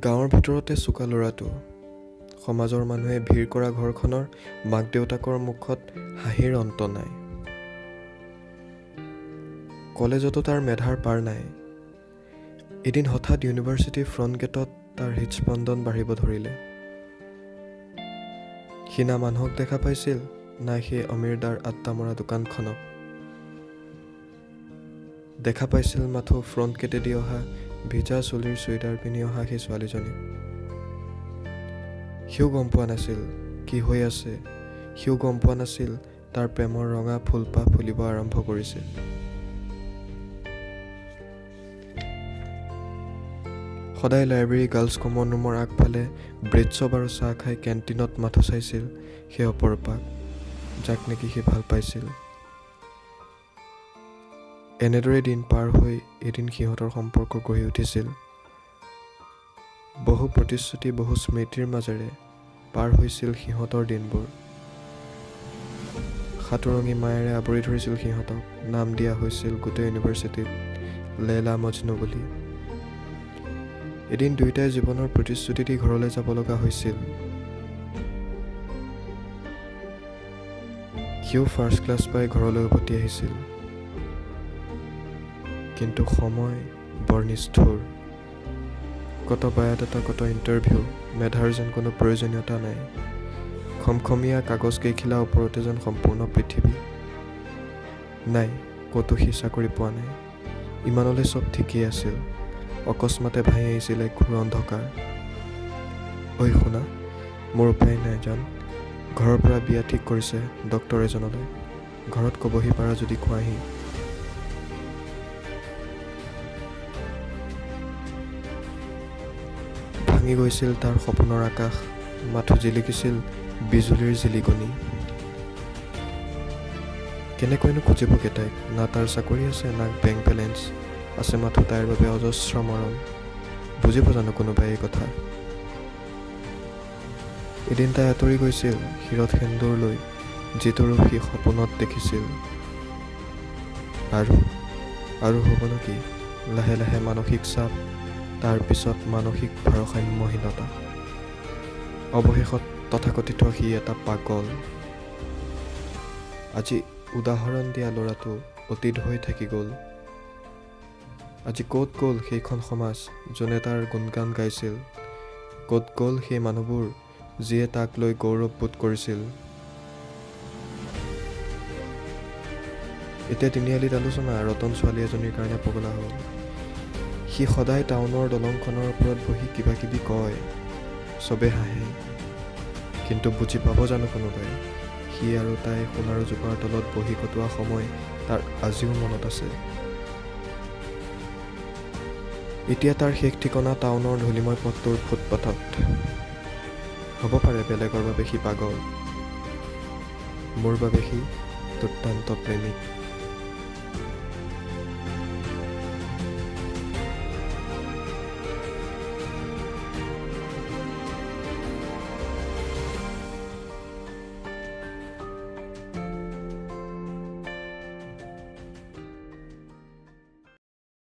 গাঁৱৰ ভিতৰতে চোকা ল'ৰাটো সমাজৰ মানুহে ভিৰ কৰা ঘৰখনৰ মাক দেউতাকৰ মুখত হাঁহিৰ অন্ত নাই। কলেজতো তাৰ মেধাৰ পাৰ নাই। এদিন হঠাৎ ইউনিভাৰ্চিটিৰ ফ্ৰণ্ট গেটত তাৰ হৃদস্পন্দন বাঢ়িব ধৰিলে। সি না মানুহক দেখা পাইছিল, নাই সেই অমিৰদাৰ আড্ডা মৰা দোকানখনক। দেখা পাইছিল মাথো ফ্ৰণ্ট গেটেদি অহা ভিজা চুলিৰ চুইদাৰ পিন্ধি অহা সেই ছোৱালীজনীক। সিও গম পোৱা নাছিল কি হৈ আছে, সিও গম পোৱা নাছিল তাৰ প্ৰেমৰ ৰঙা ফুলপাহ ফুলিব আৰম্ভ কৰিছে। সদায় লাইব্ৰেৰী গাৰ্লছ কমন ৰুমৰ আগফালে ব্ৰেড চপ আৰু চাহ খাই কেণ্টিনত মাথো চাইছিল সেই অপৰূপাক, যাক নেকি সি ভাল পাইছিল। এনেদৰে দিন পাৰ হৈ এদিন সিহঁতৰ সম্পৰ্ক গঢ়ি উঠিছিল। বহু প্ৰতিশ্ৰুতি, বহু স্মৃতিৰ মাজেৰে পাৰ হৈছিল সিহঁতৰ দিনবোৰ। সাতোৰঙী মায়েৰে আৱৰি ধৰিছিল সিহঁতক, নাম দিয়া হৈছিল গোটেই ইউনিভাৰ্চিটিত লেলা মজনু বুলি। এদিন দুয়োটাই জীৱনৰ প্ৰতিশ্ৰুতি দি ঘৰলৈ যাব লগা হৈছিল। সিও ফাৰ্ষ্ট ক্লাছ পাই ঘৰলৈ উভতি আহিছিল। কিন্তু সময় বৰ নিষ্ঠুৰ। কত বায়'ডাটা, কত ইণ্টাৰভিউ, মেধাৰ যেন কোনো প্ৰয়োজনীয়তা নাই। খমখমীয়া কাগজ কেইখিলা ওপৰতে যেন সম্পূৰ্ণ পৃথিৱী। নাই, ক'তো সি চাকৰি পোৱা নাই। ইমানলৈ চব ঠিকেই আছিল। অকস্মাতে ভাহি আহিছিল এক ঘোৰ অন্ধকাৰ। ঐ শুনা, মোৰ উপায় নাই জান। ঘৰৰ পৰা বিয়া ঠিক কৰিছে ডক্তৰ এজনলৈ। ঘৰত ক'বহি পাৰা যদি কোৱাহি। ভাঙি গৈছিল তাৰ সপোনৰ আকাশ, মাথো জিলিকিছিল বিজুলীৰ জিলিকনি। কেনেকৈনো খুজিব তাইক? না তাৰ চাকৰি আছে, না বেংক বেলেঞ্চ আছে, মাথো তাইৰ বাবে অজস্ৰ মৰম। বুজিব জানো কোনোবাই এই কথা? এদিন তাই আঁতৰি গৈছিল শিৰত সেন্দুৰ লৈ, যিটো ৰূপ সি সপোনত দেখিছিল। আৰু হ'বনো কি? লাহে লাহে মানসিক চাপ, তাৰ পিছত মানসিক ভাৰসাম্যহীনতা। অৱশেষত তথাকথিত সি এটা পাগল। আজি উদাহৰণ দিয়া ল'ৰাটো অতীত হৈ থাকি গ'ল। আজি ক'ত গ'ল সেইখন সমাজ যোনে তাৰ গুণগান গাইছিল? ক'ত গ'ল সেই মানুহবোৰ যিয়ে তাক লৈ গৌৰৱবোধ কৰিছিল? এতিয়া তিনিআলিত আলোচনা, ৰতন ছোৱালী এজনীৰ কাৰণে পগলা হ'ল। সি সদায় টাউনৰ দলংখনৰ ওপৰত বহি কিবা কিবি কয়, চবে হাঁহে। কিন্তু বুজি পাব জানো কোনোবাই? সি আৰু তাই সোণাৰু জোপাৰ তলত বহি কটোৱা সময় তাৰ আজিও মনত আছে। এতিয়া তাৰ শেষ ঠিকনা টাউনৰ ধূলিময় পথটোৰ ফুটপাথত। হ'ব পাৰে বেলেগৰ বাবে সি পাগল, মোৰ বাবে সি দুৰ্দান্ত প্ৰেমিক।